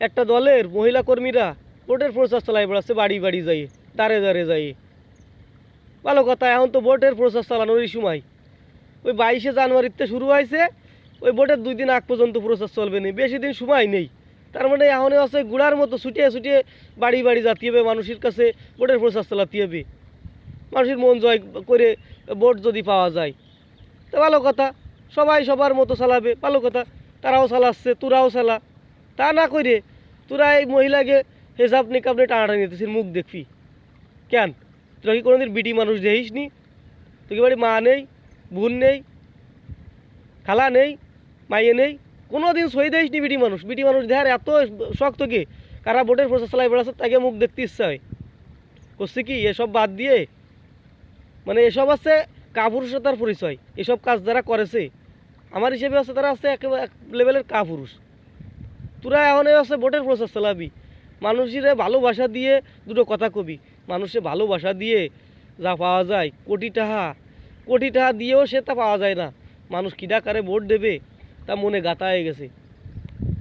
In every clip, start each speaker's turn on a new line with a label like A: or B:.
A: একটা দলের মহিলা কর্মীরা ভোটের প্রচার চালাই বেড়াচ্ছে বাড়ি বাড়ি যাই, দাঁড়ে দাঁড়ে যাই। ভালো কথা, এখন তো ভোটের প্রচার চালানোরই সময়। ওই 22শে জানুয়ারিতে শুরু হয়েছে, ওই ভোটের 2 দিন আগ পর্যন্ত প্রচার চলবে না, বেশি দিন সময় নেই। তার মানে এখন আছে গুড়ার মতো ছুটিয়ে ছুটিয়ে বাড়ি বাড়ি যাতে হবে, মানুষের কাছে ভোটের প্রচার চালাতে হবে, মানুষের মন জয় করে ভোট যদি পাওয়া যায় তো ভালো কথা। সবাই সবার মতো চালাবে, ভালো কথা। তারাও চালাচ্ছে, তোরাও চালা। তা না করে তোরা এই মহিলাকে হেসাব নিকাব নিয়ে টানাটানি নিতেছিস, মুখ দেখবি কেন? তোরা কি কোনোদিন বিটি মানুষ দেখিস নি? তোর কি বাড়ি মা নেই, বোন নেই, খালা নেই, মাইয়ে নেই? কোনো দিন সই দেখিস নি বিটি মানুষ? বিটি মানুষ দেখার এত শখ তোকে? কারা ভোটের প্রচার চালাই বেড়াচ্ছে তাকে মুখ দেখতে ইচ্ছা হয়। করছে কি এসব বাদ দিয়ে, মানে এসব আছে কাপুরুষতার পরিচয়। এসব কাজ যারা করেছে আমার হিসেবে আছে তারা আছে একেবারে এক লেভেলের কাপুরুষ। তোরা এখন আছে ভোটের প্রচার চালাবি, মানুষের ভালোবাসা দিয়ে দুটো কথা কবি। মানুষের ভালোবাসা দিয়ে যা পাওয়া যায়, কোটি টাকা, কোটি টাকা দিয়েও সে তা পাওয়া যায় না। মানুষ কিডা কারে ভোট দেবে তা মনে গাঁথা হয়ে গেছে।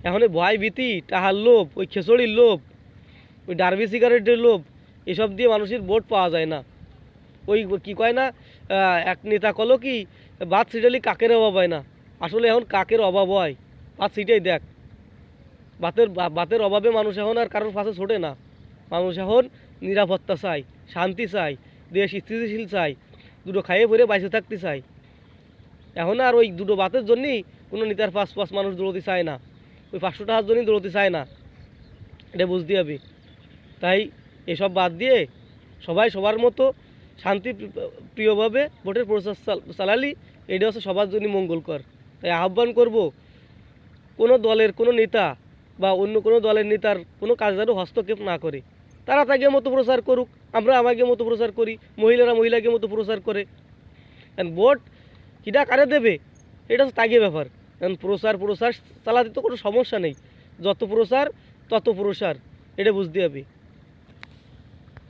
A: এখন এই ভয় ভীতি, টাহার লোভ, ওই খেচড়ির লোভ, ওই ডার্বি সিগারেটের লোভ, এসব দিয়ে মানুষের ভোট পাওয়া যায় না। ওই কি কয় না, এক নেতা কলো কি, বাদ সিটালি কাকের অভাব হয় না। আসলে এখন কাকের অভাব হয়, বাদ সিটাই দেখ। বাতের অভাবে মানুষ এখন আর কারোর পাশে ছোটে না। মানুষ এখন নিরাপত্তা চাই, শান্তি চাই, দেশ স্থিতিশীল চাই, দুটো খাইয়ে পরে বাইসে থাকতে চাই। এখন আর ওই দুটো বাতের জন্যই কোনো নেতার পাশ পাশ মানুষ দৌড়তে চায় না, ওই 500 টাকার জন্যই দৌড়তে চায় না। এটা বুঝতে হবে। তাই এসব বাদ দিয়ে সবাই সবার মতো শান্তি প্রিয়ভাবে ভোটের প্রচার চালালি এটা হচ্ছে সবার জন্য মঙ্গলকর। তাই আহ্বান করব, কোনো দলের কোনো নেতা বা অন্য কোনো দলের নেতার কোনো কাজ যেন হস্তক্ষেপ না করে। তারা তাকে মতো প্রচার করুক, আমরা আমাকে মতো প্রচার করি, মহিলারা মহিলাকে মতো প্রচার করে। কারণ ভোট কিটা কারে দেবে এটা হচ্ছে তাকে ব্যাপার। কারণ প্রচার প্রচার চালাতে তো কোনো সমস্যা নেই, যত প্রচার তত প্রসার, এটা বুঝতে হবে।